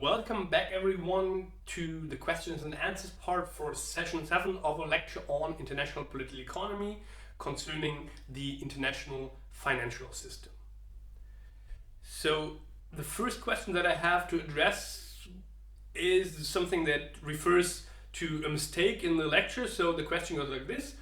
Welcome back everyone to the questions and answers part for session 7 of a lecture on international political economy concerning the international financial system. So the first question that I have to address is something that refers to a mistake in the lecture. So the question goes like this.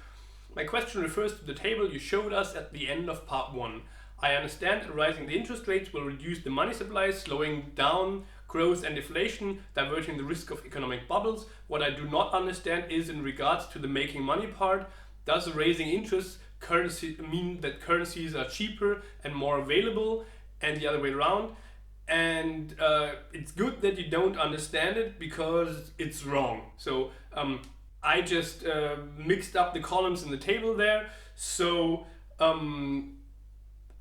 My question refers to the table you showed us at the end of part 1. I understand that rising the interest rates will reduce the money supply, slowing down growth and inflation, diverting the risk of economic bubbles. What I do not understand is in regards to the making money part, does raising interest currency mean that currencies are cheaper and more available and the other way around? And it's good that you don't understand it because it's wrong. So I just mixed up the columns in the table there. So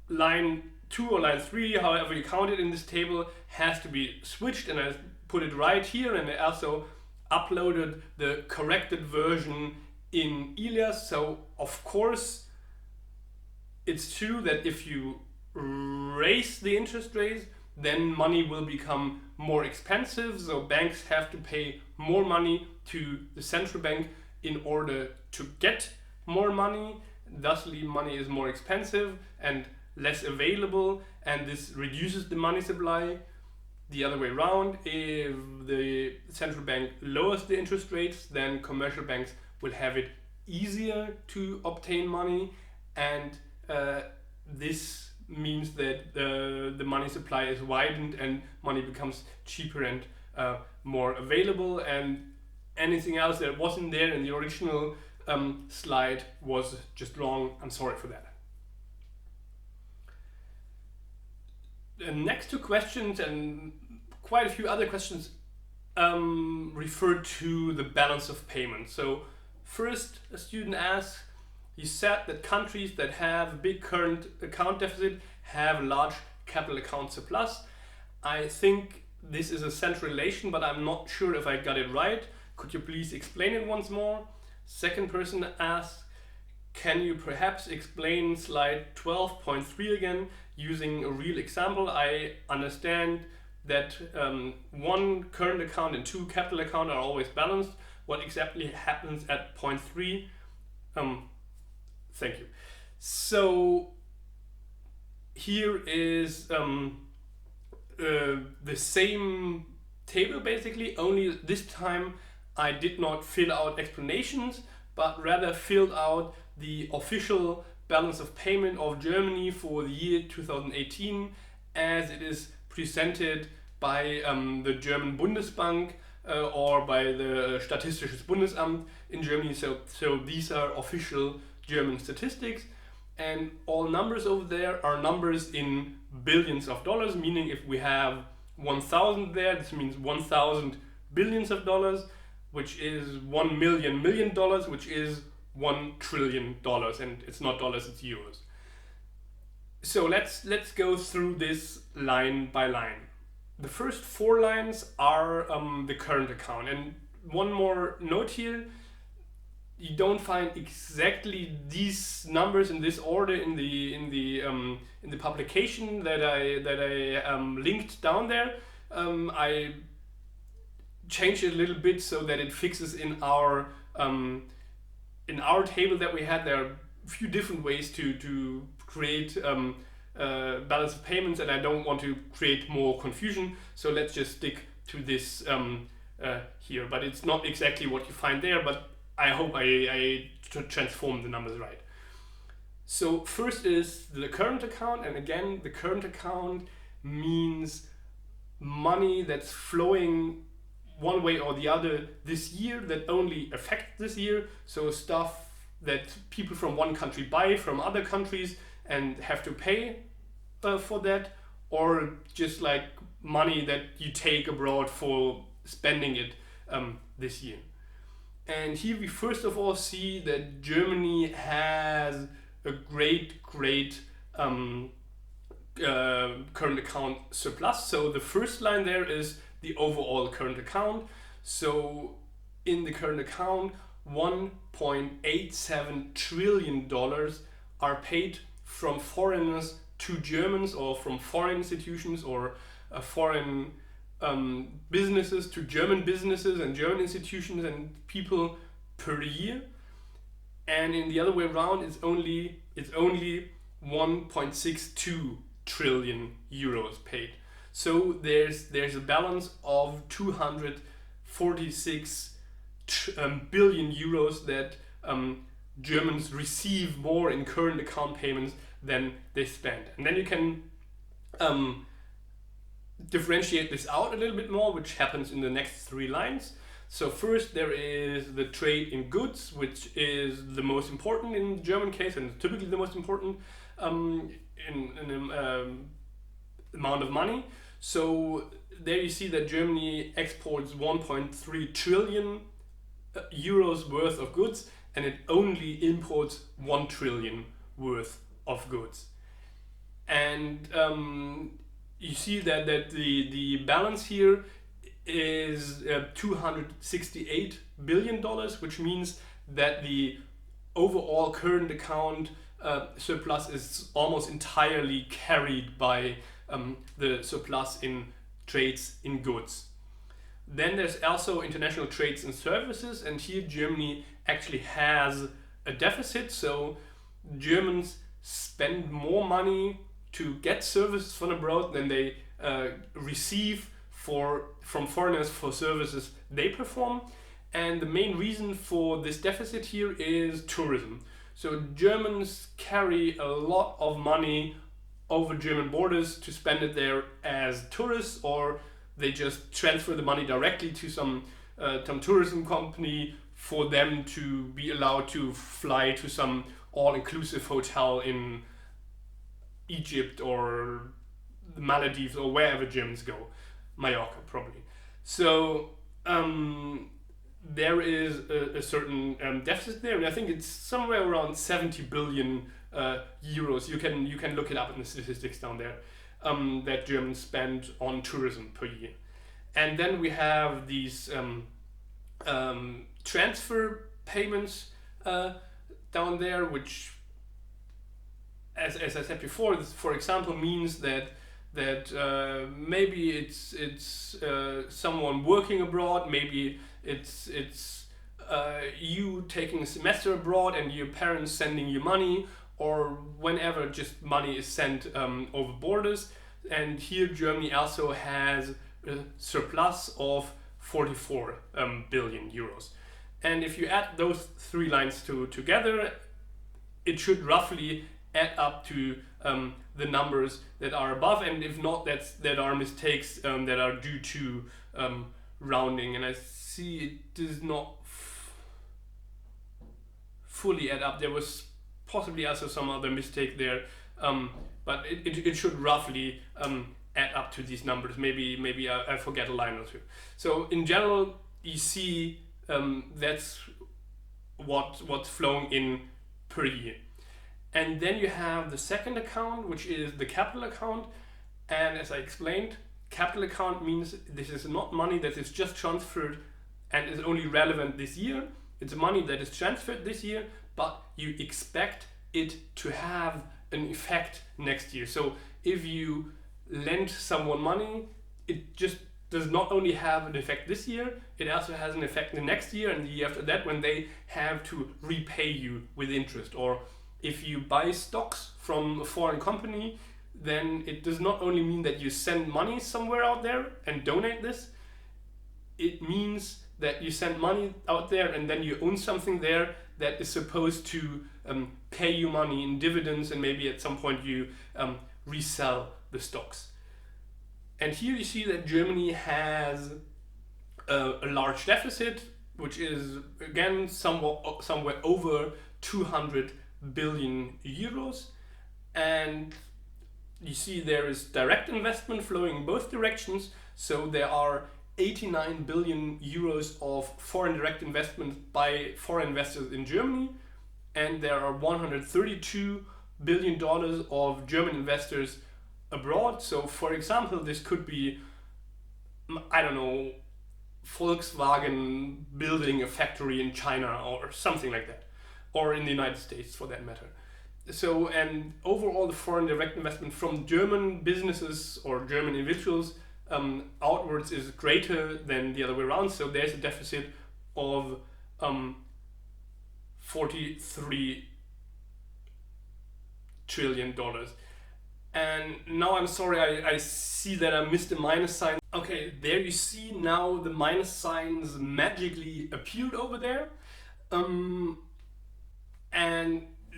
line 2 or line 3, however you count it in this table, has to be switched, and I put it right here, and I also uploaded the corrected version in Elias. So of course it's true that if you raise the interest rates, then money will become more expensive, so banks have to pay more money to the central bank in order to get more money. Thusly, money is more expensive and less available, and this reduces the money supply. The other way around, if the central bank lowers the interest rates, then commercial banks will have it easier to obtain money, and this means that the money supply is widened and money becomes cheaper and more available, and anything else that wasn't there in the original slide was just wrong. I'm sorry for that. The next two questions and quite a few other questions refer to the balance of payments. So first, a student asks, you said that countries that have a big current account deficit have a large capital account surplus. I think this is a central relation, but I'm not sure if I got it right. Could you please explain it once more? Second person asks, can you perhaps explain slide 12.3 again using a real example? I understand that one current account and two capital account are always balanced. What exactly happens at point 3? Thank you. So here is the same table basically, only this time I did not fill out explanations, but rather filled out the official balance of payment of Germany for the year 2018 as it is presented by the German Bundesbank or by the Statistisches Bundesamt in Germany. So these are official German statistics, and all numbers over there are numbers in billions of dollars, meaning if we have 1,000 there, this means 1,000 billions of dollars, which is 1 million dollars, which is $1 trillion, and it's not dollars, it's euros. So let's go through this line by line. The first 4 lines are the current account, and one more note here: you don't find exactly these numbers in this order in the publication that I linked down there. I changed it a little bit so that it fixes in our table that we had. There are a few different ways to create balance of payments, and I don't want to create more confusion, so let's just stick to this here. But it's not exactly what you find there, but I hope I transformed the numbers right. So first is the current account, and again, the current account means money that's flowing one way or the other this year that only affect this year. So stuff that people from one country buy from other countries and have to pay for that, or just like money that you take abroad for spending it this year. And here we first of all see that Germany has a great current account surplus. So the first line there is the overall current account. So in the current account, $1.87 trillion are paid from foreigners to Germans, or from foreign institutions or foreign businesses to German businesses and German institutions and people per year, and in the other way around, it's only 1.62 trillion euros paid. So there's a balance of 246 billion euros that Germans receive more in current account payments than they spend. And then you can differentiate this out a little bit more, which happens in the next three lines. So first there is the trade in goods, which is the most important in the German case and typically the most important amount of money. So there you see that Germany exports 1.3 trillion euros worth of goods, and it only imports 1 trillion worth of goods. And you see that the balance here is $268 billion, which means that the overall current account surplus is almost entirely carried by the surplus in trades in goods. Then there's also international trades and services, and here Germany actually has a deficit. So Germans spend more money to get services from abroad than they receive from foreigners for services they perform. And the main reason for this deficit here is tourism. So Germans carry a lot of money over German borders to spend it there as tourists, or they just transfer the money directly to some tourism company for them to be allowed to fly to some all-inclusive hotel in Egypt or the Maldives or wherever Germans go. Mallorca, probably. So there is a certain deficit there, and I think it's somewhere around 70 billion euros. You can look it up in the statistics down there that Germans spend on tourism per year. And then we have these transfer payments down there, which, as I said before, this, for example, means that maybe it's someone working abroad, maybe it's you taking a semester abroad and your parents sending you money, or whenever just money is sent over borders. And here Germany also has a surplus of 44 billion euros. And if you add those three lines together, it should roughly add up to the numbers that are above, and if not, that are mistakes that are due to rounding. And I see it does not fully add up. There was possibly also some other mistake there, but it should roughly add up to these numbers. Maybe I forget a line or two. So in general, you see that's what's flowing in per year. And then you have the second account, which is the capital account. And as I explained, capital account means this is not money that is just transferred and is only relevant this year. It's money that is transferred this year, but you expect it to have an effect next year. So if you lend someone money, it just does not only have an effect this year, it also has an effect the next year and the year after that, when they have to repay you with interest. Or if you buy stocks from a foreign company, then it does not only mean that you send money somewhere out there and donate this, it means that you send money out there and then you own something there that is supposed to pay you money in dividends, and maybe at some point you resell the stocks. And here you see that Germany has a large deficit, which is again somewhere over 200 billion euros. And you see there is direct investment flowing in both directions. So there are 89 billion euros of foreign direct investment by foreign investors in Germany, and there are 132 billion dollars of German investors abroad. So for example, this could be, I don't know, Volkswagen building a factory in China or something like that, or in the United States for that matter. So, and overall the foreign direct investment from German businesses or German individuals outwards is greater than the other way around. So there's a deficit of 43 trillion dollars. And now I'm sorry, I see that I missed the minus sign. Okay, there you see now the minus signs magically appeared over there. And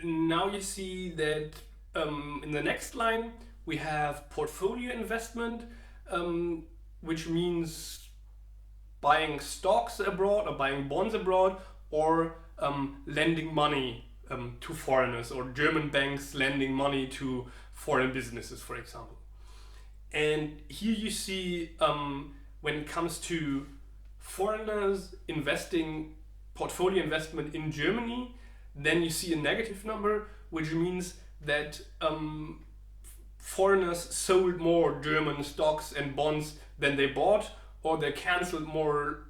now you see that in the next line we have portfolio investment, which means buying stocks abroad or buying bonds abroad, or lending money to foreigners, or German banks lending money to foreign businesses, for example. And here you see when it comes to foreigners investing, portfolio investment in Germany, then you see a negative number, which means that foreigners sold more German stocks and bonds than they bought, or they cancelled more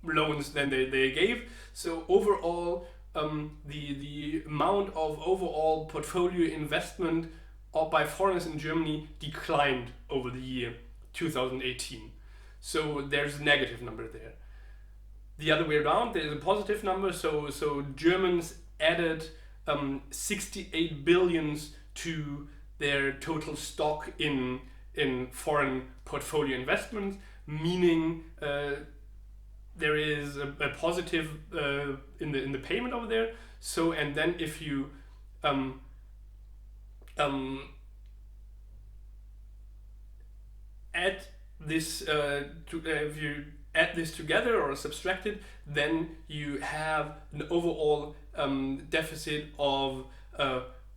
loans than they gave. So overall, the amount of overall portfolio investment by foreigners in Germany declined over the year 2018. So there's a negative number there. The other way around, there's a positive number. So Germans added 68 billions to their total stock in foreign portfolio investments, meaning there is a positive in the payment over there. So, and then if you add this if you add this together or subtract it, then you have an overall deficit of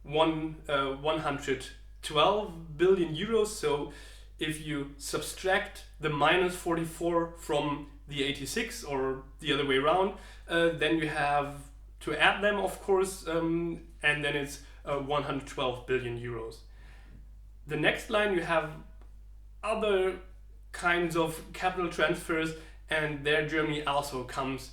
112 billion euros. So if you subtract the minus 44 from the 86, or the other way around, then you have to add them, of course, and then it's 112 billion euros. The next line, you have other kinds of capital transfers, and there Germany also comes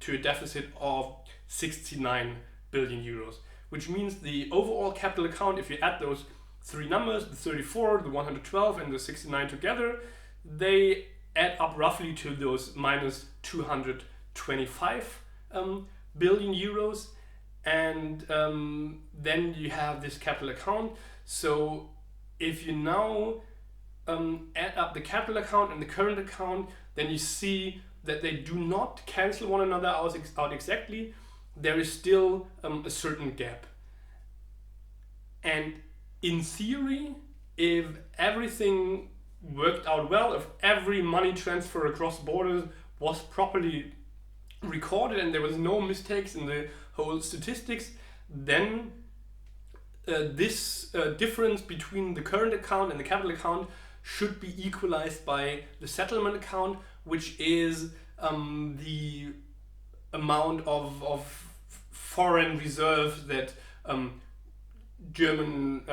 to a deficit of 69 billion euros, which means the overall capital account, if you add those three numbers, the 34, the 112 and the 69 together, they add up roughly to those minus 225 billion euros. And then you have this capital account. So if you now add up the capital account and the current account, then you see that they do not cancel one another out exactly. There is still a certain gap. And in theory, if everything worked out well, if every money transfer across borders was properly recorded and there was no mistakes in the whole statistics, then this difference between the current account and the capital account should be equalized by the settlement account, which is the amount of foreign reserves that German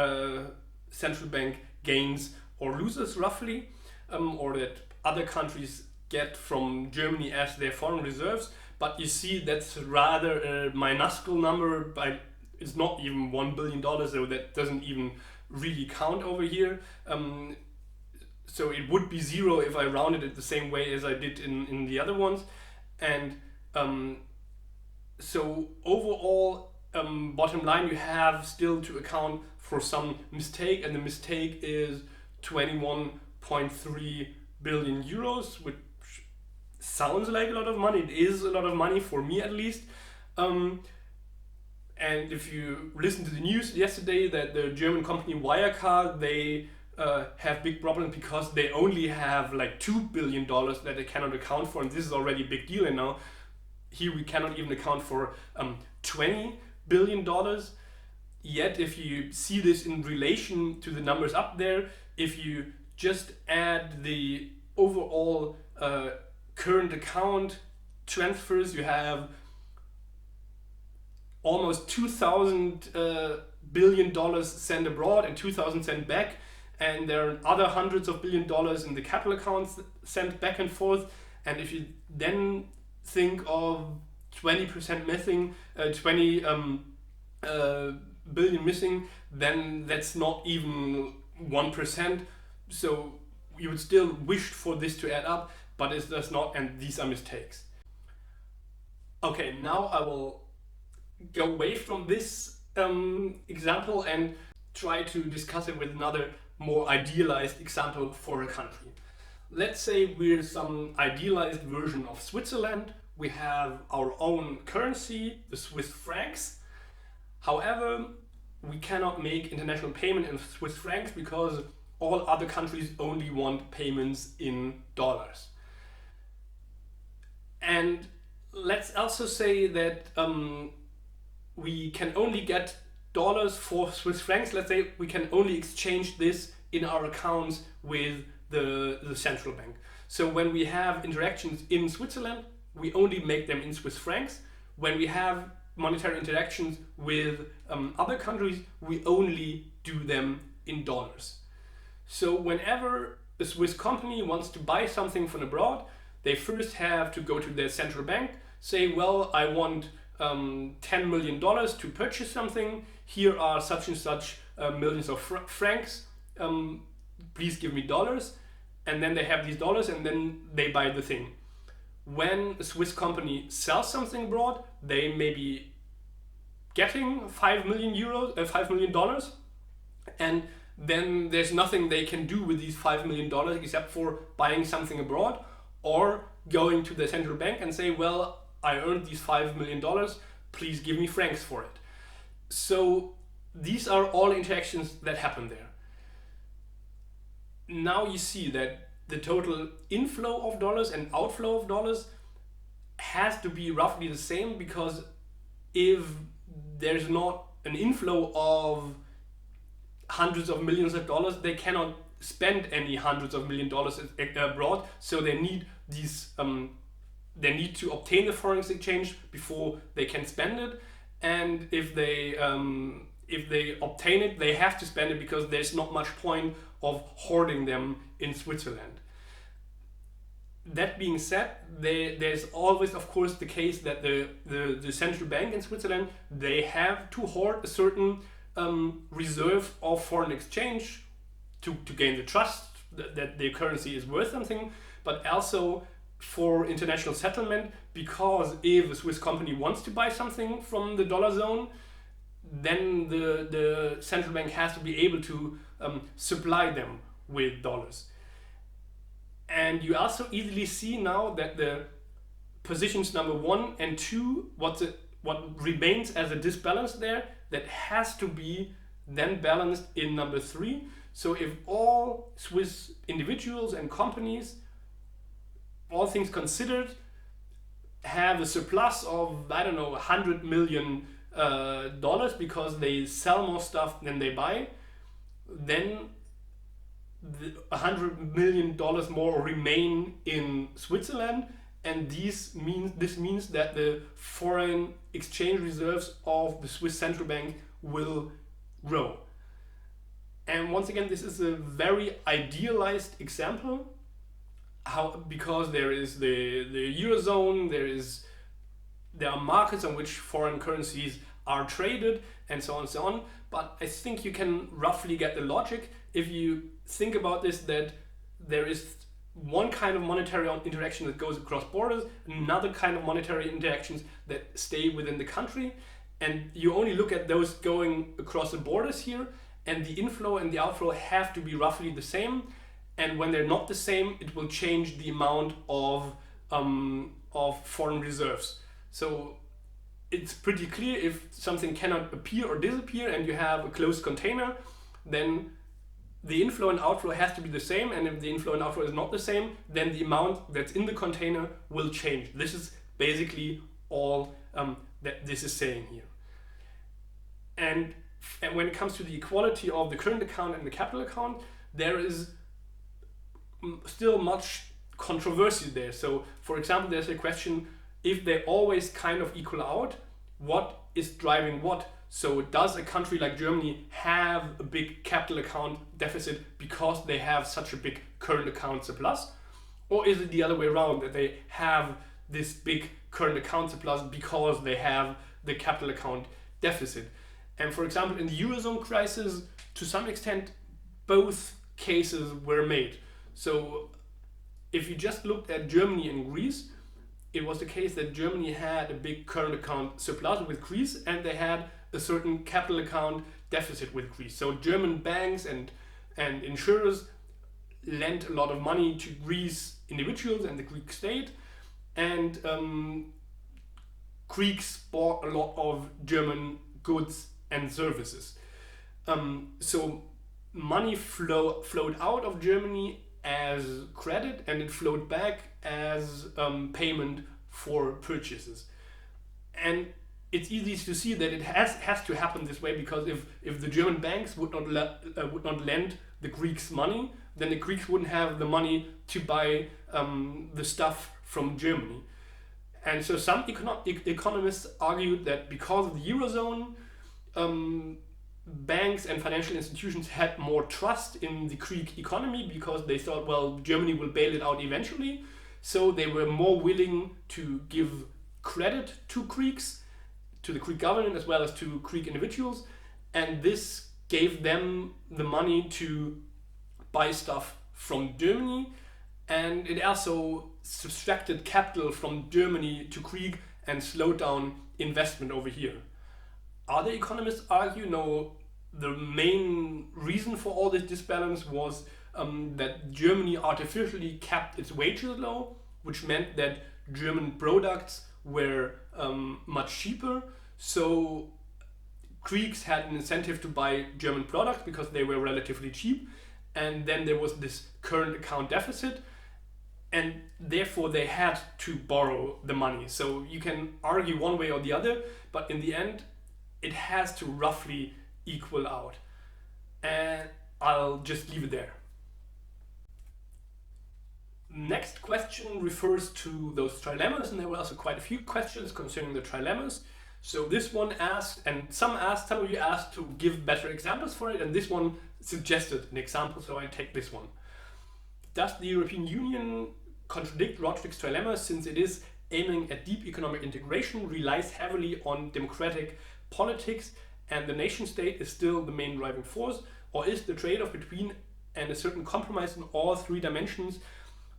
central bank gains or loses roughly, or that other countries get from Germany as their foreign reserves. But you see that's rather a minuscule number, but it's not even $1 billion, so that doesn't even really count over here. So it would be zero if I rounded it the same way as I did in the other ones. And so overall, bottom line, you have still to account for some mistake, and the mistake is 21.3 billion euros, which sounds like a lot of money. It is a lot of money for me, at least. And if you listen to the news yesterday, that the German company Wirecard, they have big problems because they only have like $2 billion that they cannot account for, and this is already a big deal. And now here we cannot even account for $20 billion. Yet if you see this in relation to the numbers up there, if you just add the overall current account transfers, you have almost 2,000 billion dollars sent abroad and 2,000 sent back, and there are other hundreds of billion dollars in the capital accounts sent back and forth. And if you then think of 20% missing, 20 billion missing, then that's not even 1%. So you would still wish for this to add up, but it does not, and these are mistakes. Okay, now I will go away from this example and try to discuss it with another more idealized example for a country. Let's say we're some idealized version of Switzerland. We have our own currency, the Swiss francs. However, we cannot make international payment in Swiss francs because all other countries only want payments in dollars. And let's also say that we can only get dollars for Swiss francs. Let's say we can only exchange this in our accounts with the central bank. So when we have interactions in Switzerland, we only make them in Swiss francs. When we have monetary interactions with other countries, we only do them in dollars. So whenever a Swiss company wants to buy something from abroad, they first have to go to their central bank, say, well, I want $10 million to purchase something. Here are such and such millions of francs. Please give me dollars. And then they have these dollars and then they buy the thing. When a Swiss company sells something abroad, they may be getting $5 million, and then there's nothing they can do with these $5 million except for buying something abroad or going to the central bank and say, well, I earned these $5 million, please give me francs for it. So these are all interactions that happen there. Now you see that the total inflow of dollars and outflow of dollars has to be roughly the same, because if there's not an inflow of hundreds of millions of dollars, they cannot spend any hundreds of million dollars abroad. So they need these they need to obtain the foreign exchange before they can spend it, and if they obtain it, they have to spend it because there's not much point of hoarding them in Switzerland. That being said, there's always, of course, the case that the central bank in Switzerland, they have to hoard a certain reserve of foreign exchange to gain the trust that their currency is worth something, but also for international settlement, because if a Swiss company wants to buy something from the dollar zone, then the central bank has to be able to supply them with dollars. And you also easily see now that the positions number 1 and 2, what remains as a disbalance there, that has to be then balanced in number 3. So if all Swiss individuals and companies, all things considered, have a surplus of, I don't know, $100 million because they sell more stuff than they buy, then $100 million more remain in Switzerland, and this means that the foreign exchange reserves of the Swiss central bank will grow. And once again, this is a very idealized example, because there is the Eurozone, there are markets on which foreign currencies are traded, and so on and so on. But I think you can roughly get the logic if you think about this, that there is one kind of monetary interaction that goes across borders, another kind of monetary interactions that stay within the country, and you only look at those going across the borders here, and the inflow and the outflow have to be roughly the same. And when they're not the same, it will change the amount of foreign reserves. So it's pretty clear if something cannot appear or disappear and you have a closed container, then the inflow and outflow has to be the same. And if the inflow and outflow is not the same, then the amount that's in the container will change. This is basically all that this is saying here. And when it comes to the equality of the current account and the capital account, there is still much controversy there. So for example, there's a question, if they always kind of equal out, what is driving what? So does a country like Germany have a big capital account deficit because they have such a big current account surplus? Or is it the other way around, that they have this big current account surplus because they have the capital account deficit? And for example, in the Eurozone crisis, to some extent, both cases were made. So if you just looked at Germany and Greece, it was the case that Germany had a big current account surplus with Greece, and they had a certain capital account deficit with Greece. So German banks and insurers lent a lot of money to Greece individuals and the Greek state, and Greeks bought a lot of German goods and services. So money flowed out of Germany as credit, and it flowed back as payment for purchases. And it's easy to see that it has to happen this way, because if the German banks would not lend the Greeks money, then the Greeks wouldn't have the money to buy the stuff from Germany. And so some economists argued that because of the Eurozone, banks and financial institutions had more trust in the Greek economy, because they thought, well, Germany will bail it out eventually. So they were more willing to give credit to Greeks, to the Greek government as well as to Greek individuals. And this gave them the money to buy stuff from Germany. And it also subtracted capital from Germany to Greek and slowed down investment over here. Other economists argue, no, the main reason for all this disbalance was that Germany artificially kept its wages low, which meant that German products were much cheaper. So Greeks had an incentive to buy German products because they were relatively cheap. And then there was this current account deficit, and therefore they had to borrow the money. So you can argue one way or the other, but in the end, it has to roughly equal out. And I'll just leave it there. Next question refers to those trilemmas, and there were also quite a few questions concerning the trilemmas. So this one asked, and some of you asked to give better examples for it, and this one suggested an example, so I take this one. Does the European Union contradict Roderick's trilemma, since it is aiming at deep economic integration, relies heavily on democratic politics, and the nation state is still the main driving force? Or is the trade-off between and a certain compromise in all three dimensions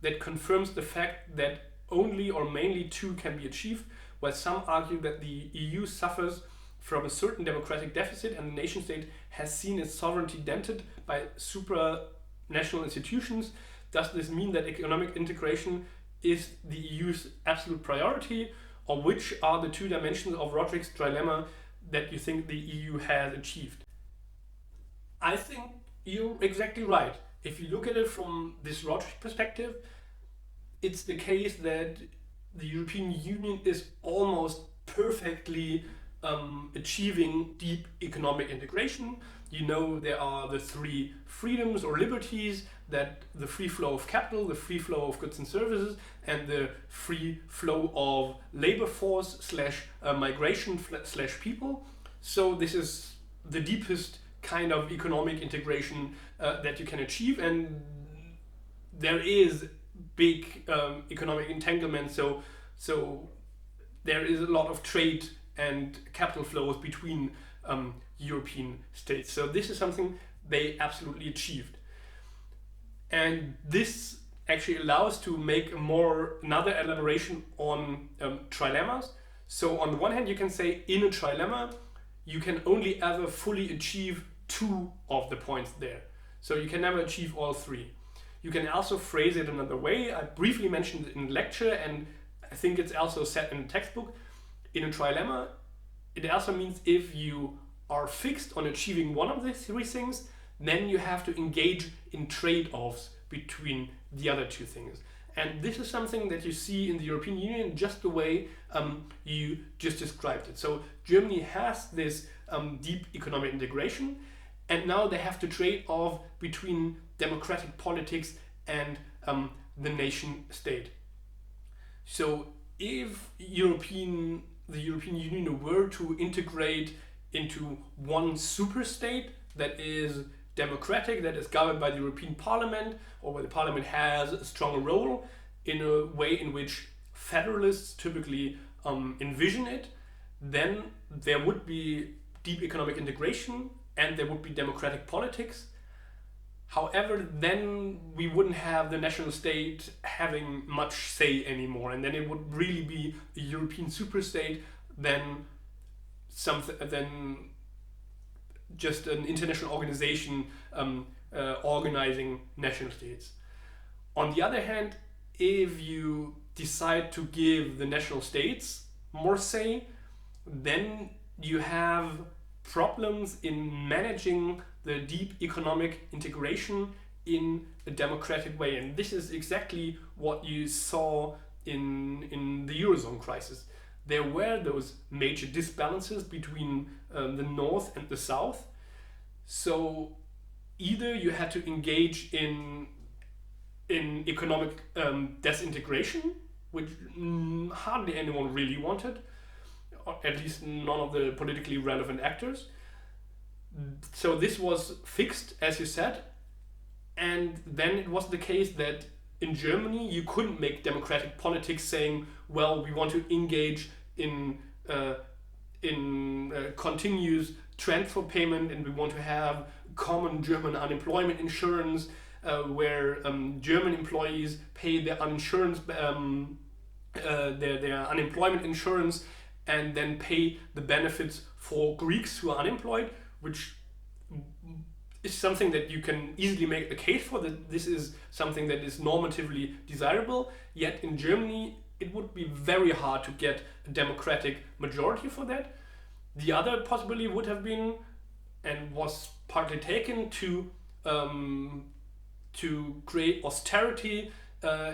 that confirms the fact that only or mainly two can be achieved, while some argue that the EU suffers from a certain democratic deficit and the nation state has seen its sovereignty dented by supranational institutions? Does this mean that economic integration is the EU's absolute priority? Or which are the two dimensions of Roderick's trilemma that you think the EU has achieved? I think you're exactly right. If you look at it from this Roderick perspective, it's the case that the European Union is almost perfectly achieving deep economic integration. You know, there are the three freedoms or liberties, that the free flow of capital, the free flow of goods and services, and the free flow of labor force / migration / people. So this is the deepest kind of economic integration that you can achieve, and there is big economic entanglement, so there is a lot of trade and capital flows between European states. So this is something they absolutely achieved. And this actually allows to make another elaboration on trilemmas. So on the one hand, you can say in a trilemma, you can only ever fully achieve two of the points there. So you can never achieve all three. You can also phrase it another way. I briefly mentioned it in the lecture, and I think it's also said in the textbook. In a trilemma, it also means if you are fixed on achieving one of the three things, then you have to engage in trade-offs between the other two things. And this is something that you see in the European Union just the way you just described it. So Germany has this deep economic integration, and now they have to trade off between democratic politics and the nation state. So if the European Union were to integrate into one super state that is democratic, that is governed by the European Parliament, or where the Parliament has a stronger role in a way in which federalists typically envision it, then there would be deep economic integration and there would be democratic politics. However, then we wouldn't have the national state having much say anymore, and then it would really be a European superstate than just an international organization organizing national states. On the other hand, if you decide to give the national states more say, then you have problems in managing the deep economic integration in a democratic way. And this is exactly what you saw in the Eurozone crisis. There were those major disbalances between the North and the South. So either you had to engage in economic disintegration, which hardly anyone really wanted, or at least none of the politically relevant actors. So this was fixed, as you said, and then it was the case that in Germany you couldn't make democratic politics saying, well, we want to engage in continuous transfer payment, and we want to have common German unemployment insurance where German employees pay their their unemployment insurance and then pay the benefits for Greeks who are unemployed, which is something that you can easily make the case for, that this is something that is normatively desirable. Yet in Germany it would be very hard to get a democratic majority for that. The other possibility would have been, and was partly taken, to create austerity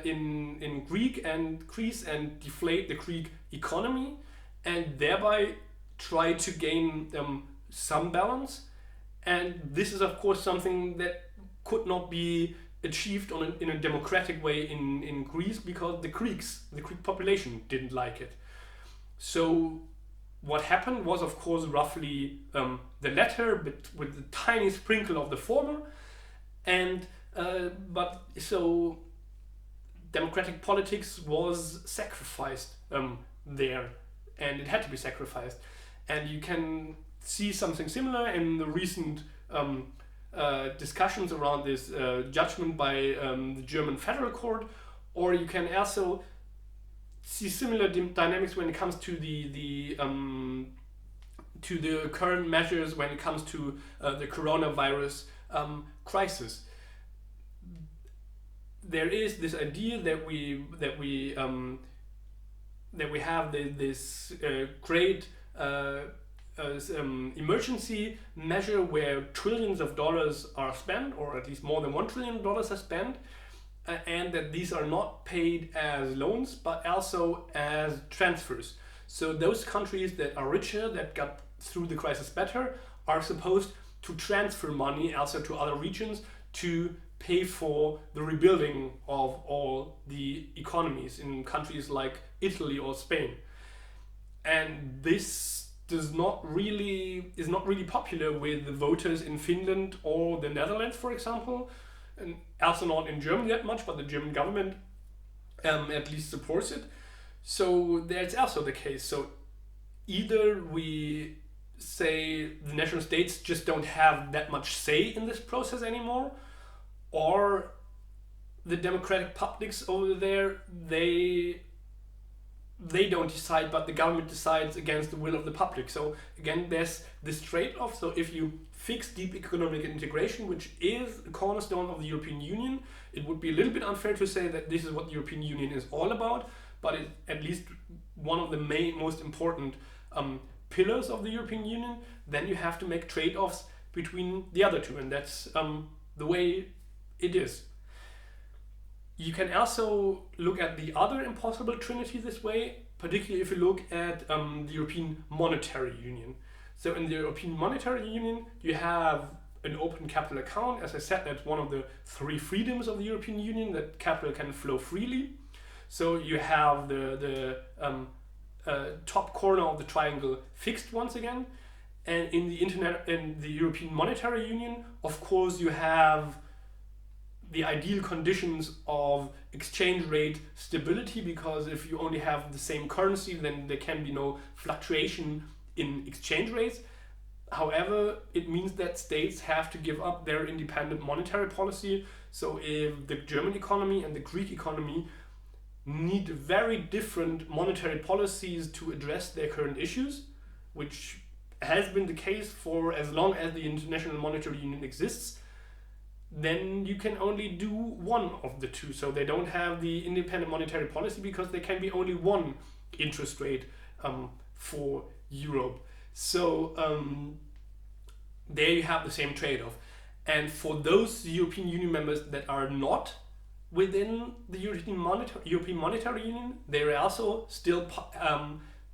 in Greece and deflate the Greek economy, and thereby try to gain some balance. And this is of course something that could not be achieved in a democratic way in Greece, because the Greek population didn't like it. So what happened was, of course, roughly the latter, but with a tiny sprinkle of the former. And but so democratic politics was sacrificed there, and it had to be sacrificed. And you can see something similar in the recent discussions around this judgment by the German Federal Court, or you can also see similar dynamics when it comes to the current measures when it comes to the coronavirus crisis. There is this idea that we have this great emergency measure where trillions of dollars are spent, or at least more than $1 trillion are spent, and that these are not paid as loans but also as transfers. So those countries that are richer, that got through the crisis better, are supposed to transfer money also to other regions to pay for the rebuilding of all the economies in countries like Italy or Spain. And this is not really popular with the voters in Finland or the Netherlands, for example, and also not in Germany that much, but the German government at least supports it. So that's also the case. So either we say the national states just don't have that much say in this process anymore, or the democratic publics over there, they don't decide, but the government decides against the will of the public. So again, there's this trade-off. So if you fix deep economic integration, which is a cornerstone of the European Union, it would be a little bit unfair to say that this is what the European Union is all about, but it's at least one of the most important pillars of the European Union. Then you have to make trade-offs between the other two, and that's the way it is. You can also look at the other impossible trinity this way, particularly if you look at the European Monetary Union. So in the European Monetary Union, you have an open capital account. As I said, that's one of the three freedoms of the European Union, that capital can flow freely. So you have the top corner of the triangle fixed once again. And in the European Monetary Union, of course, you have the ideal conditions of exchange rate stability, because if you only have the same currency, then there can be no fluctuation in exchange rates. However, it means that states have to give up their independent monetary policy. So if the German economy and the Greek economy need very different monetary policies to address their current issues, which has been the case for as long as the International Monetary Union exists, then you can only do one of the two. So they don't have the independent monetary policy because there can be only one interest rate for Europe. So there you have the same trade-off. And for those European Union members that are not within the European Monetary Union, they are also still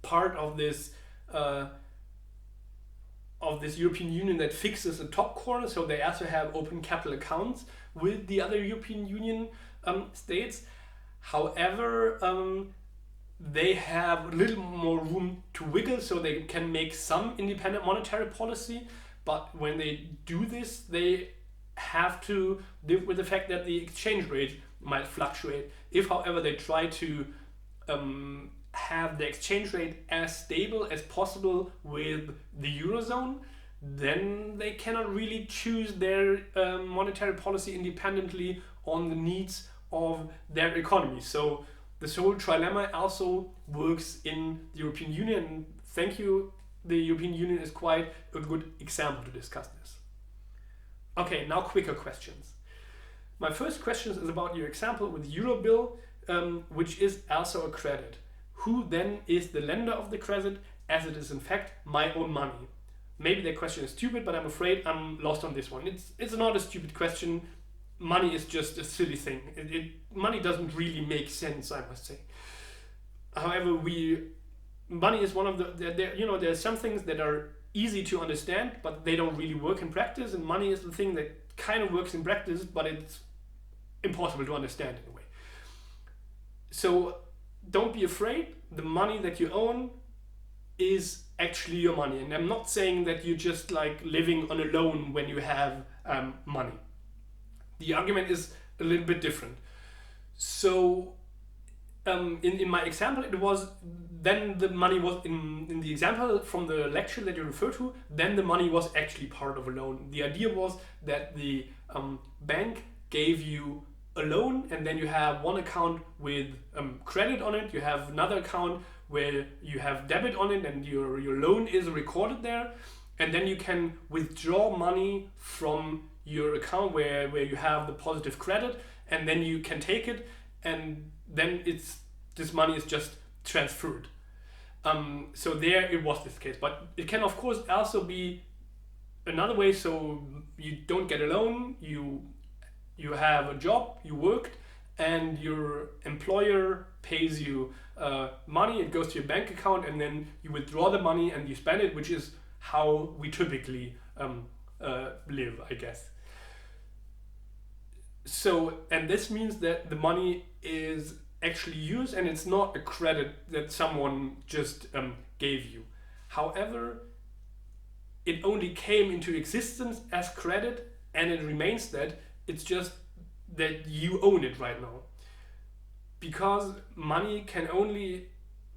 part of this European Union that fixes a top corner. So they also have open capital accounts with the other European Union states. However, they have a little more room to wiggle, so they can make some independent monetary policy. But when they do this, they have to live with the fact that the exchange rate might fluctuate. If, however, they try to have the exchange rate as stable as possible with the Eurozone, then they cannot really choose their monetary policy independently on the needs of their economy. So this whole trilemma also works in the European Union. Thank you. The European Union is quite a good example to discuss this. Okay, now quicker questions. My first question is about your example with Eurobill, which is also a credit. Who then is the lender of the credit, as it is in fact my own money? Maybe the question is stupid, but I'm afraid I'm lost on this one. It's not a stupid question. Money is just a silly thing. Money doesn't really make sense, I must say. However, money is one of there are some things that are easy to understand, but they don't really work in practice, and money is the thing that kind of works in practice, but it's impossible to understand in a way. So don't be afraid. The money that you own is actually your money, and I'm not saying that you're just like living on a loan when you have money. The argument is a little bit different. So in my example, it was then the money was in the example from the lecture that you refer to, then the money was actually part of a loan. The idea was that the bank gave you a loan, and then you have one account with credit on it, you have another account where you have debit on it, and your loan is recorded there, and then you can withdraw money from your account where you have the positive credit, and then you can take it, and then this money is just transferred. So there it was this case, but it can of course also be another way. So you don't get a loan, you have a job, you worked, and your employer pays you money. It goes to your bank account, and then you withdraw the money and you spend it, which is how we typically live, I guess. So, and this means that the money is actually used, and it's not a credit that someone just gave you. However, it only came into existence as credit, and it remains that. It's just that you own it right now. Because money can only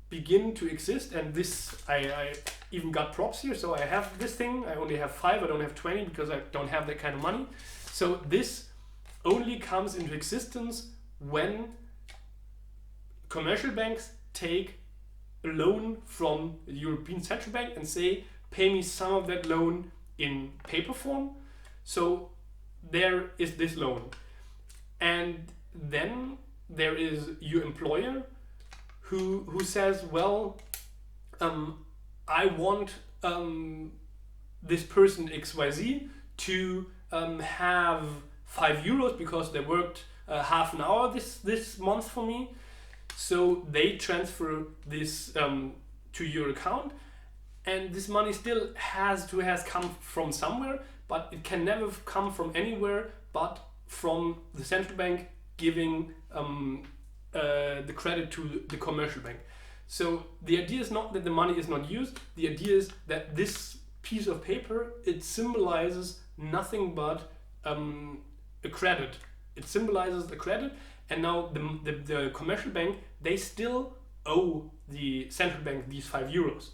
begin to exist, and this, I even got props here, so I have this thing, I only have 5, I don't have 20 because I don't have that kind of money. So this only comes into existence when commercial banks take a loan from the European Central Bank and say, pay me some of that loan in paper form. So there is this loan. And then there is your employer who says, well, I want this person XYZ to have €5 because they worked half an hour this month for me. So they transfer this to your account, and this money still has come from somewhere, but it can never come from anywhere but from the central bank giving the credit to the commercial bank. So the idea is not that the money is not used. The idea is that this piece of paper, it symbolizes nothing but a credit. It symbolizes a credit, and now the commercial bank, they still owe the central bank these €5.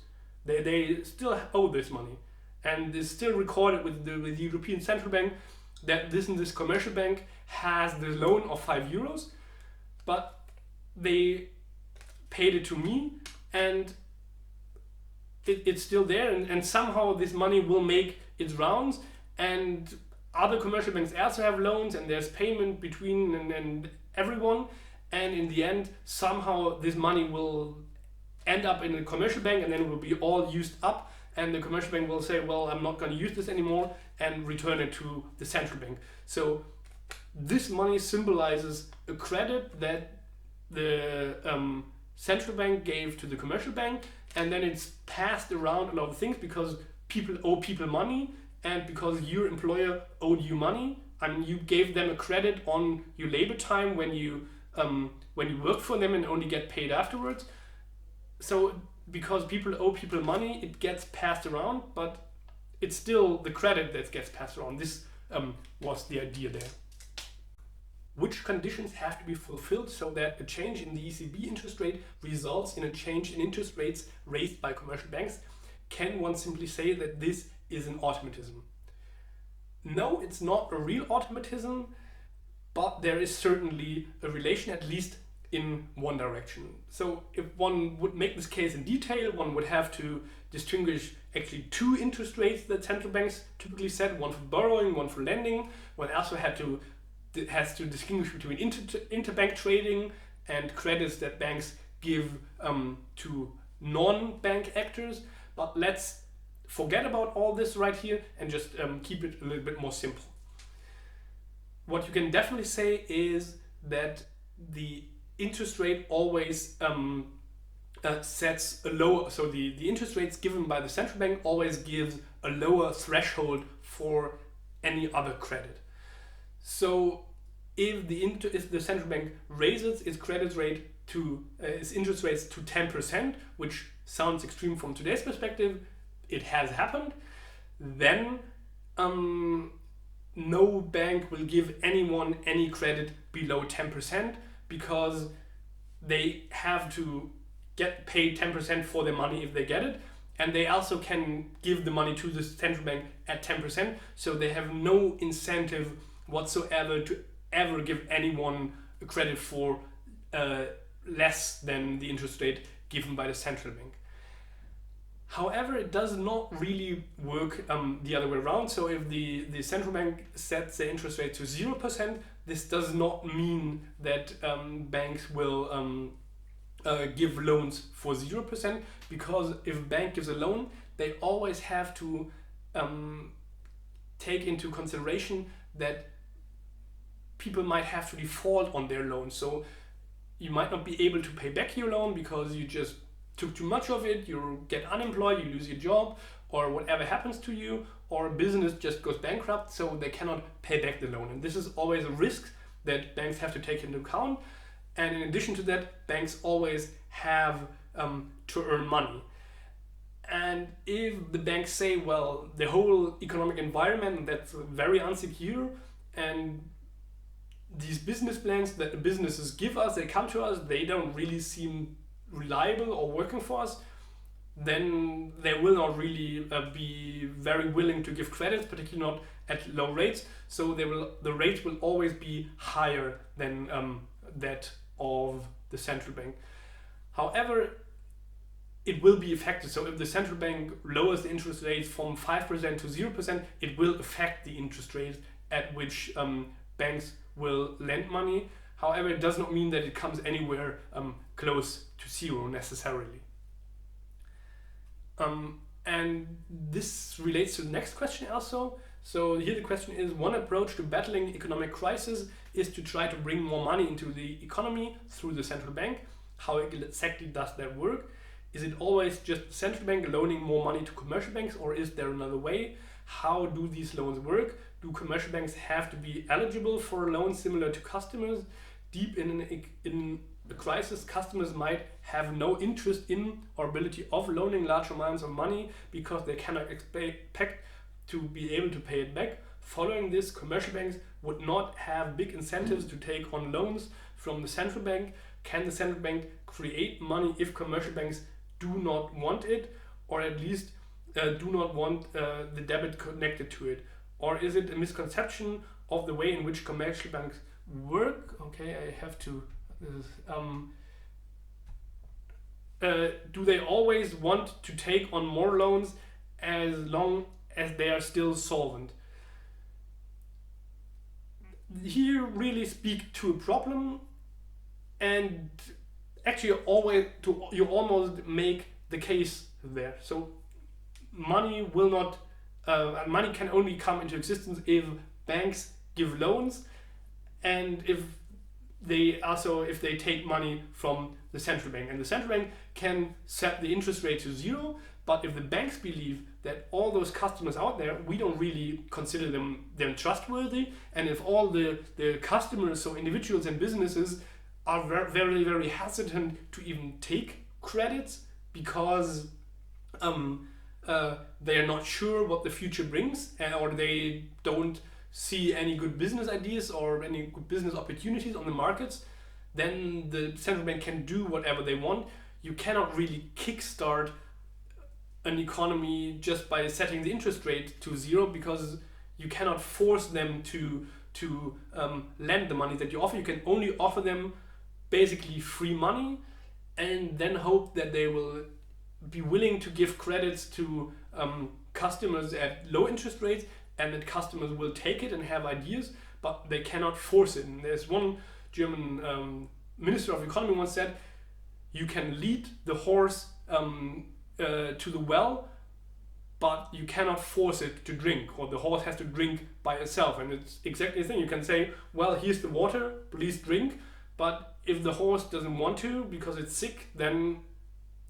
They still owe this money. and it's still recorded with the European Central Bank that this commercial bank has the loan of €5, but they paid it to me, and it's still there, and somehow this money will make its rounds, and other commercial banks also have loans, and there's payment between and everyone, and in the end somehow this money will end up in the commercial bank, and then it will be all used up, and the commercial bank will say, well, I'm not going to use this anymore, and return it to the central bank. So this money symbolizes a credit that the central bank gave to the commercial bank, and then it's passed around a lot of things because people owe people money, and because your employer owed you money. I mean, you gave them a credit on your labor time when you work for them and only get paid afterwards. So because people owe people money, it gets passed around, but it's still the credit that gets passed around. This was the idea there. Which conditions have to be fulfilled so that a change in the ECB interest rate results in a change in interest rates raised by commercial banks? Can one simply say that this is an automatism? No, it's not a real automatism, but there is certainly a relation, at least in one direction. So if one would make this case in detail, one would have to distinguish actually two interest rates that central banks typically set, one for borrowing, one for lending. One also has to distinguish between interbank trading and credits that banks give to non-bank actors. But let's forget about all this right here and just keep it a little bit more simple. What you can definitely say is that the interest rate always sets a lower, so the interest rates given by the central bank always gives a lower threshold for any other credit. So if the central bank raises its credit rate to its interest rates to 10%, which sounds extreme from today's perspective, it has happened, then no bank will give anyone any credit below 10% because they have to get paid 10% for their money if they get it, and they also can give the money to the central bank at 10%, so they have no incentive whatsoever to ever give anyone a credit for less than the interest rate given by the central bank. However, it does not really work the other way around. So if the central bank sets the interest rate to 0%, this does not mean that banks will give loans for 0%, because if a bank gives a loan, they always have to take into consideration that people might have to default on their loan. So you might not be able to pay back your loan because you just took too much of it, you get unemployed, you lose your job, or whatever happens to you, or a business just goes bankrupt, so they cannot pay back the loan. And this is always a risk that banks have to take into account. And in addition to that, banks always have to earn money. And if the banks say, well, the whole economic environment, that's very insecure, and these business plans that the businesses give us, they come to us, they don't really seem reliable or working for us, then they will not really be very willing to give credits, particularly not at low rates. So the rates will always be higher than that of the central bank. However, it will be affected. So if the central bank lowers the interest rates from 5% to 0%, it will affect the interest rates at which banks will lend money. However, it does not mean that it comes anywhere close to zero necessarily. And this relates to the next question also. So here the question is, one approach to battling economic crisis is to try to bring more money into the economy through the central bank. How exactly does that work? Is it always just the central bank loaning more money to commercial banks, or is there another way? How do these loans work? Do commercial banks have to be eligible for a loan similar to customers? Deep in the crisis, customers might have no interest in or ability of loaning large amounts of money because they cannot expect to be able to pay it back. Following this, commercial banks would not have big incentives to take on loans from the central bank. Can the central bank create money if commercial banks do not want it, or at least do not want the debit connected to it? Or is it a misconception of the way in which commercial banks work? Okay, I have to. Do they always want to take on more loans as long as they are still solvent? Here really speak to a problem, and actually you almost make the case there. So money will not, money can only come into existence if banks give loans, and if they take money from the central bank, and the central bank can set the interest rate to 0. But if the banks believe that all those customers out there, we don't really consider them trustworthy, and if all the customers, so individuals and businesses, are very, very hesitant to even take credits because they are not sure what the future brings, or they don't see any good business ideas or any good business opportunities on the markets, then the central bank can do whatever they want. You cannot really kickstart an economy just by setting the interest rate to 0, because you cannot force them to lend the money that you offer. You can only offer them basically free money, and then hope that they will be willing to give credits to customers at low interest rates, and that customers will take it and have ideas, but they cannot force it. And there's one German Minister of Economy once said, you can lead the horse to the well, but you cannot force it to drink, or the horse has to drink by itself. And it's exactly the thing. You can say, well, here's the water, please drink, but if the horse doesn't want to because it's sick, then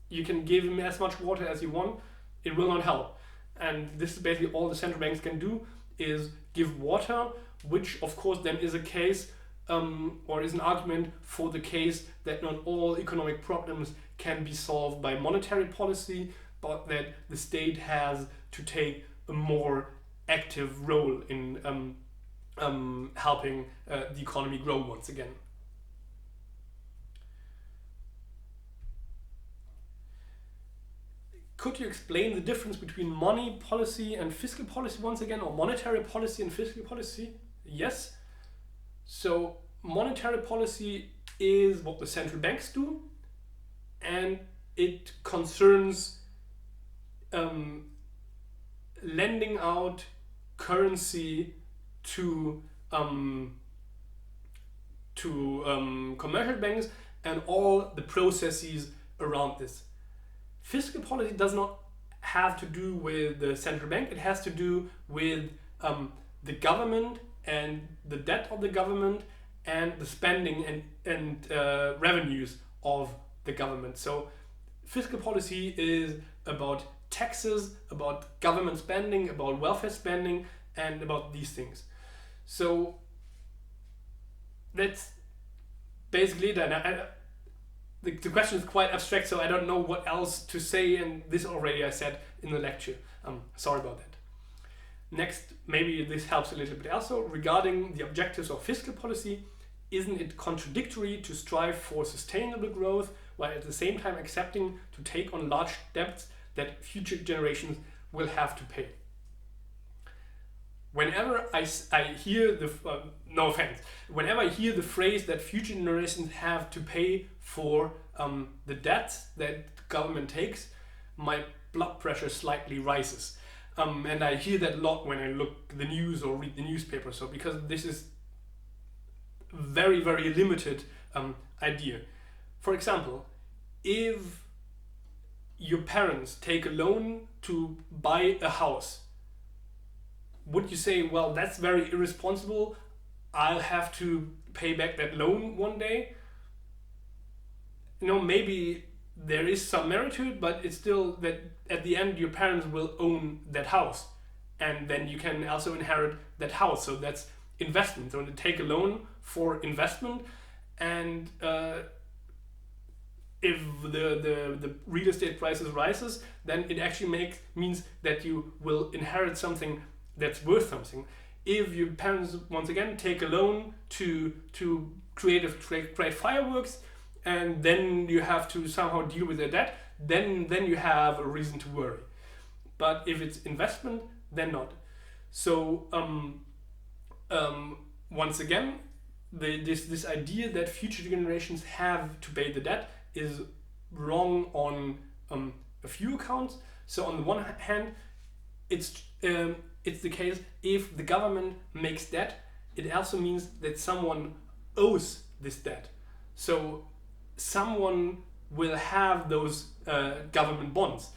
you can give him as much water as you want, it will not help. And this is basically all the central banks can do, is give water, which of course then is a case or is an argument for the case that not all economic problems can be solved by monetary policy, but that the state has to take a more active role in helping the economy grow once again. Could you explain the difference between money policy and fiscal policy once again, or monetary policy and fiscal policy? Yes. So monetary policy is what the central banks do, and it concerns lending out currency to commercial banks and all the processes around this. Fiscal policy does not have to do with the central bank. It has to do with the government and the debt of the government and the spending and revenues of the government. So fiscal policy is about taxes, about government spending, about welfare spending, and about these things. So that's basically it. The question is quite abstract, so I don't know what else to say, and this already I said in the lecture. Sorry about that. Next, maybe this helps a little bit also. Regarding the objectives of fiscal policy, isn't it contradictory to strive for sustainable growth while at the same time accepting to take on large debts that future generations will have to pay? Whenever I hear no offense, whenever I hear the phrase that future generations have to pay for the debts that the government takes, my blood pressure slightly rises. And I hear that a lot when I look at the news or read the newspaper. So because this is very, very limited idea. For example, if your parents take a loan to buy a house, would you say, well, that's very irresponsible, I'll have to pay back that loan one day? You know, maybe there is some merit to it, but it's still that at the end your parents will own that house, and then you can also inherit that house. So that's investment. So to take a loan for investment, and if the real estate prices rises, then it actually means that you will inherit something that's worth something. If your parents once again take a loan to create fireworks, and then you have to somehow deal with their debt, then you have a reason to worry. but if it's investment, then not. So once again, this idea that future generations have to pay the debt is wrong on a few accounts. So on the one hand, it's the case if the government makes debt, it also means that someone owes this debt. So someone will have those government bonds,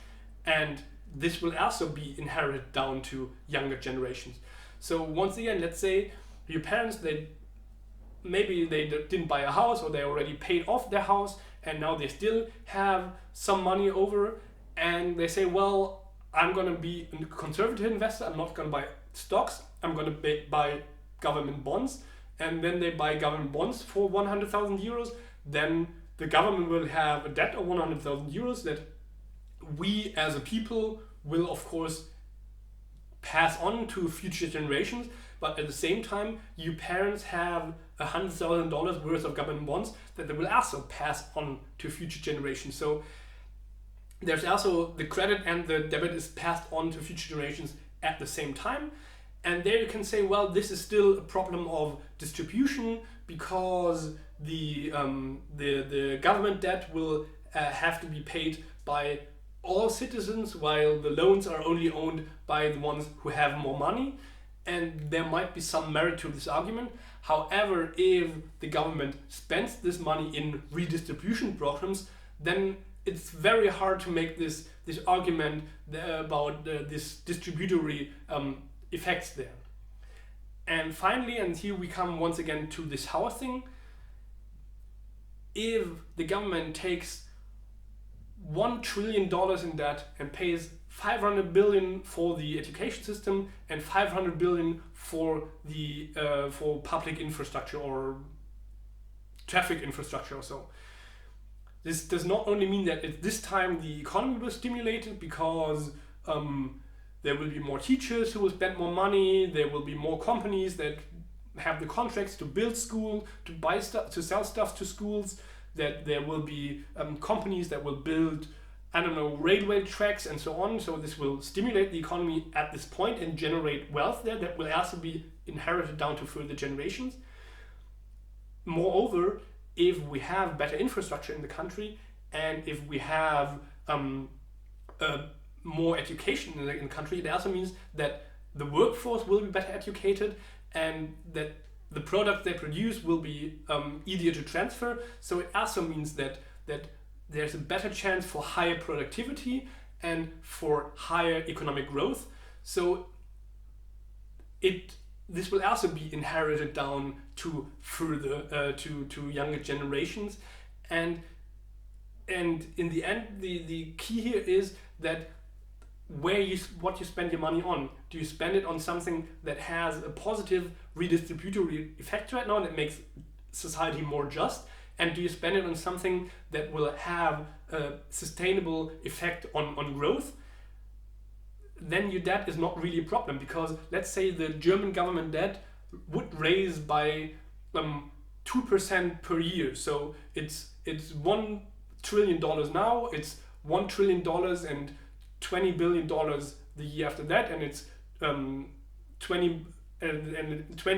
and this will also be inherited down to younger generations. So once again, let's say your parents, maybe they didn't buy a house, or they already paid off their house, and now they still have some money over, and they say, well, I'm going to be a conservative investor, I'm not going to buy stocks, I'm going to buy government bonds. And then they buy government bonds for 100,000 euros, then the government will have a debt of 100,000 euros that we as a people will of course pass on to future generations. But at the same time, you parents have $100,000 worth of government bonds that they will also pass on to future generations. So there's also the credit and the debit is passed on to future generations at the same time. And there you can say, well, this is still a problem of distribution, because the government debt will have to be paid by all citizens, while the loans are only owned by the ones who have more money. And there might be some merit to this argument. However, if the government spends this money in redistribution programs, then it's very hard to make this argument about this distributory effects there. And finally, and here we come once again to this house thing, if the government takes $1 trillion in debt and pays 500 billion for the education system and 500 billion for the for public infrastructure or traffic infrastructure or so, this does not only mean that at this time the economy was stimulated, because there will be more teachers who will spend more money, there will be more companies that have the contracts to build school, to buy stuff, to sell stuff to schools, that there will be companies that will build, I don't know, railway tracks and so on. So this will stimulate the economy at this point and generate wealth there that will also be inherited down to further generations. Moreover, if we have better infrastructure in the country, and if we have more education in the country, it also means that the workforce will be better educated, and that the product they produce will be easier to transfer. So it also means that there's a better chance for higher productivity and for higher economic growth. So this will also be inherited down to further to younger generations, and in the end, the key here is that what you spend your money on. Do you spend it on something that has a positive redistributory effect right now that makes society more just? And do you spend it on something that will have a sustainable effect on growth? Then your debt is not really a problem, because let's say the German government debt would raise by 2% per year. So it's $1 trillion now, it's $1 trillion and $20 billion the year after that, and it's 20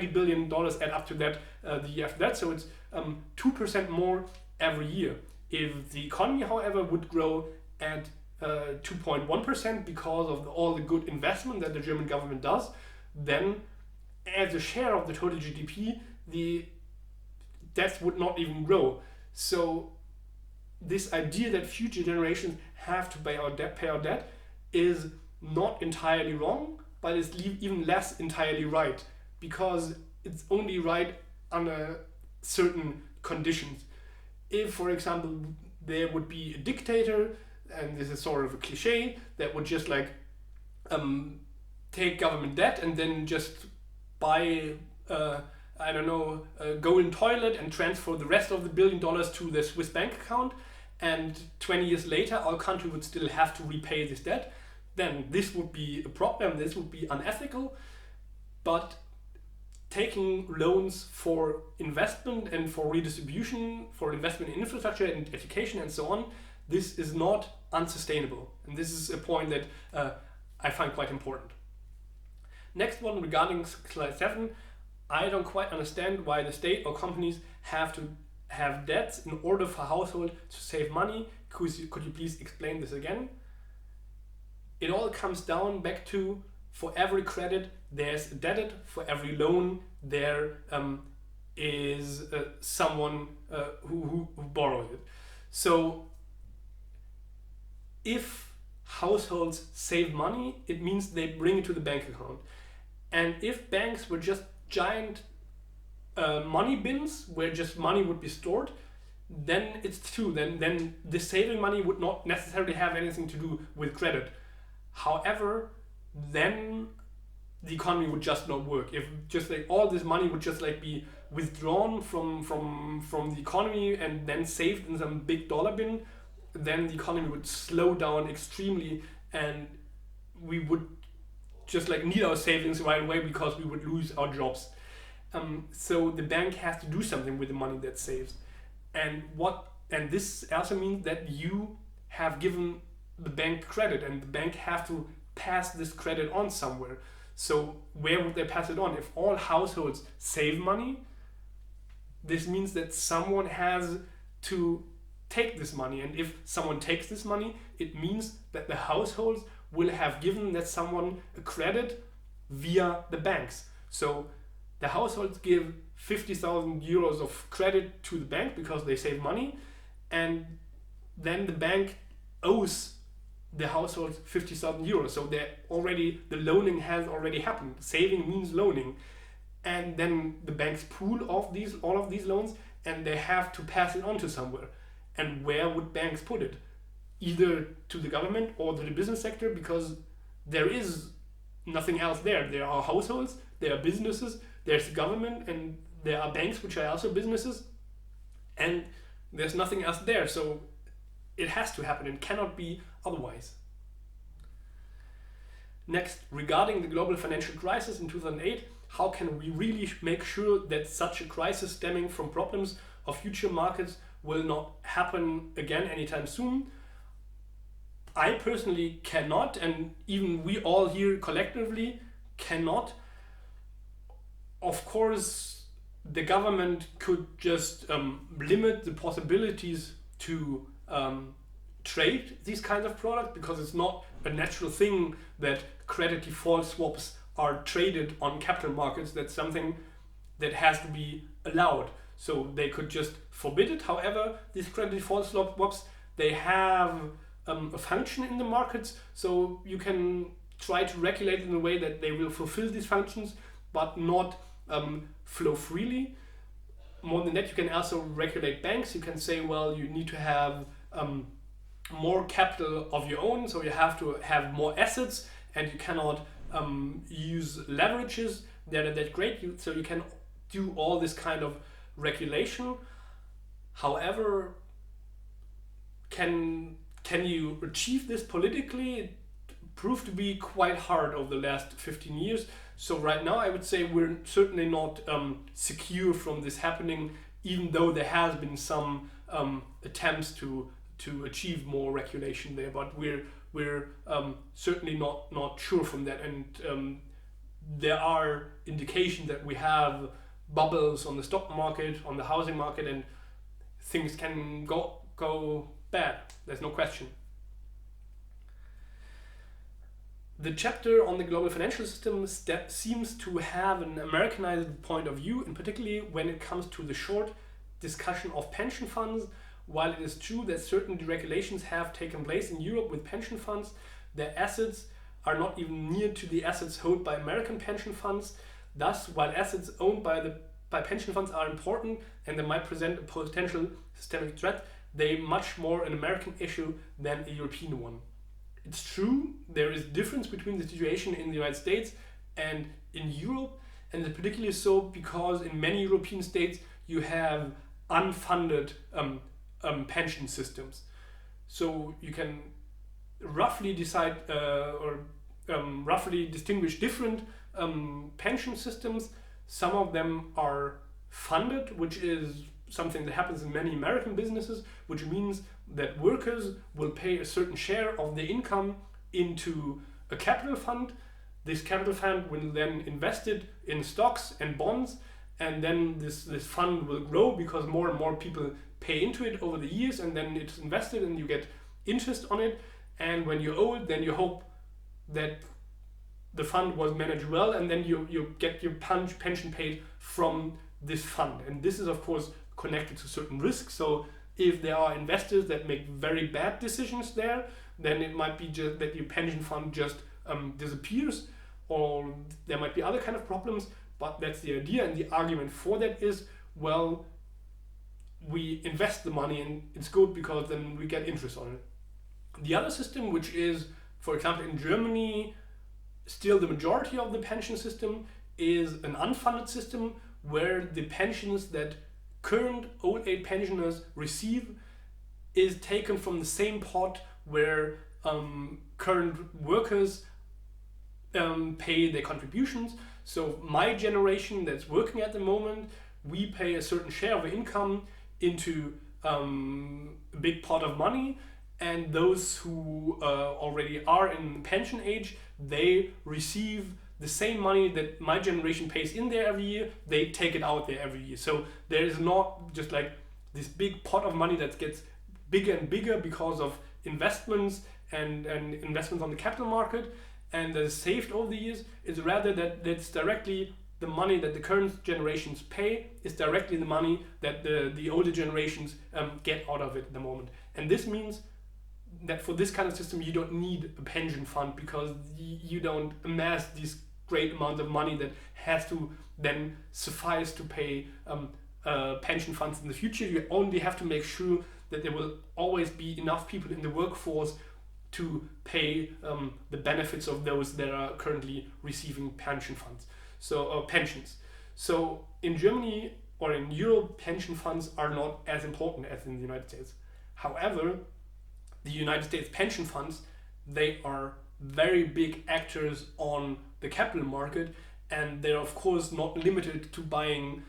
billion add up to that the year after that. So it's 2% more every year. If the economy, however, would grow at 2.1% because of all the good investment that the German government does, then as a share of the total GDP, the debts would not even grow. So this idea that future generations have to pay our debt is not entirely wrong, but it's even less entirely right, because it's only right under certain conditions. If, for example, there would be a dictator, and this is sort of a cliche, that would just like take government debt and then just buy golden toilet and transfer the rest of the $1 billion to the Swiss bank account, and 20 years later our country would still have to repay this debt, then this would be a problem, this would be unethical. But taking loans for investment and for redistribution, for investment in infrastructure and education and so on, this is not unsustainable. And this is a point that I find quite important. Next one, regarding slide 7, I don't quite understand why the state or companies have to have debts in order for households to save money. Could you please explain this again? It all comes down back to, for every credit there's a debtor, for every loan there is someone who borrows it. So if households save money, it means they bring it to the bank account. And if banks were just giant money bins where just money would be stored, then it's true. Then the saving money would not necessarily have anything to do with credit. However, then the economy would just not work. If just like all this money would just like be withdrawn from the economy and then saved in some big dollar bin, then the economy would slow down extremely, and we would just like need our savings right away because we would lose our jobs. So the bank has to do something with the money that saves, and this also means that you have given the bank credit, and the bank have to pass this credit on somewhere. So where would they pass it on? If all households save money, this means that someone has to take this money, and if someone takes this money, it means that the households will have given that someone a credit via the banks. So the households give 50,000 euros of credit to the bank because they save money, and then the bank owes the households 50,000 euros. So the loaning has already happened. Saving means loaning, and then the banks pool all of these loans, and they have to pass it on to somewhere. And where would banks put it? Either to the government or to the business sector, because there is nothing else there. There are households, there are businesses, there's the government, and there are banks which are also businesses, and there's nothing else there. So it has to happen and cannot be otherwise. Next, regarding the global financial crisis in 2008, how can we really make sure that such a crisis stemming from problems of future markets will not happen again anytime soon? I personally cannot, and even we all here collectively cannot. Of course, the government could just limit the possibilities to trade these kinds of products, because it's not a natural thing that credit default swaps are traded on capital markets. That's something that has to be allowed. So they could just forbid it. However, these credit default swaps, they have a function in the markets, so you can try to regulate in a way that they will fulfill these functions, but not flow freely. More than that, you can also regulate banks. You can say, well, you need to have more capital of your own, so you have to have more assets, and you cannot use leverages that are that great. So you can do all this kind of regulation. However, can you achieve this politically? It proved to be quite hard over the last 15 years. So right now I would say we're certainly not secure from this happening, even though there has been some attempts to achieve more regulation there, but we're certainly not sure from that, and there are indications that we have bubbles on the stock market, on the housing market, and things can go bad. There's no question. The chapter on the global financial system seems to have an Americanized point of view, and particularly when it comes to the short discussion of pension funds. While it is true that certain deregulations have taken place in Europe with pension funds, their assets are not even near to the assets held by American pension funds. Thus, while assets owned by pension funds are important and they might present a potential systemic threat, they are much more an American issue than a European one. It's true, there is difference between the situation in the United States and in Europe, and it's particularly so because in many European states you have unfunded pension systems. So you can roughly decide roughly distinguish different pension systems. Some of them are funded, which is something that happens in many American businesses, which means that workers will pay a certain share of their income into a capital fund. This capital fund will then invest it in stocks and bonds, and then this fund will grow because more and more people pay into it over the years, and then it's invested and you get interest on it. And when you're old, then you hope that the fund was managed well, and then you get your pension paid from this fund. And this is of course connected to certain risks. So if there are investors that make very bad decisions there, then it might be just that your pension fund just disappears, or there might be other kind of problems. But that's the idea, and the argument for that is, well, we invest the money and it's good because then we get interest on it. The other system, which is, for example, in Germany, still the majority of the pension system, is an unfunded system where the pensions that current old age pensioners receive is taken from the same pot where current workers pay their contributions. So my generation that's working at the moment, we pay a certain share of income into a big pot of money, and those who already are in pension age, they receive the same money that my generation pays in there every year. They take it out there every year. So there is not just like this big pot of money that gets bigger and bigger because of investments and investments on the capital market and that is saved over the years. It's rather that it's directly the money that the current generations pay is directly the money that the older generations get out of it at the moment. And this means that for this kind of system you don't need a pension fund, because you don't amass these great amounts of money that has to then suffice to pay pension funds in the future. You only have to make sure that there will always be enough people in the workforce to pay the benefits of those that are currently receiving pension funds. So pensions. So in Germany or in Europe, pension funds are not as important as in the United States. However, the United States pension funds, they are very big actors on the capital market, and they're of course not limited to buying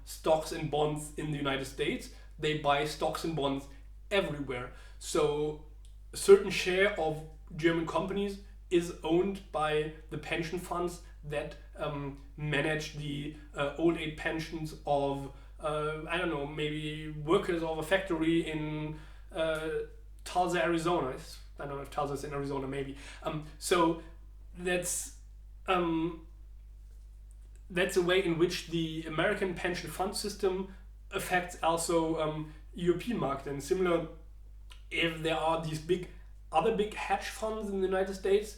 stocks and bonds in the United States. They buy stocks and bonds everywhere. So a certain share of German companies is owned by the pension funds that manage the old age pensions of I don't know, maybe workers of a factory in Tulsa, Arizona. I don't know if Tulsa is in Arizona, maybe. So that's a way in which the American pension fund system affects also European market. And similar, if there are these other big hedge funds in the United States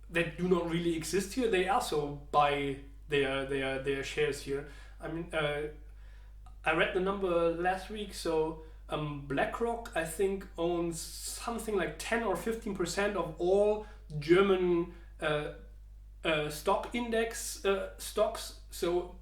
that do not really exist here, they also buy their shares here. I mean, I read the number last week, so BlackRock, I think, owns something like 10 or 15% of all German stock index stocks. So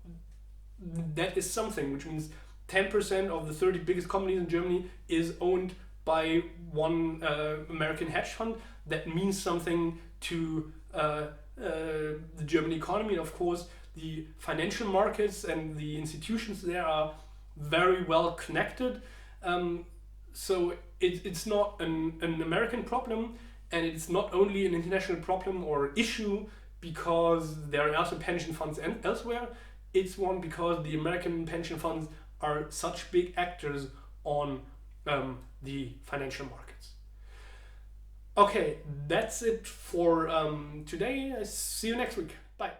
that is something, which means 10% of the 30 biggest companies in Germany is owned by one American hedge fund. That means something to the German economy. And of course, the financial markets and the institutions there are very well connected. So it's not an American problem, and it's not only an international problem or issue because there are also pension funds elsewhere. It's one because the American pension funds are such big actors on the financial markets. Okay, that's it for today. I see you next week. Bye.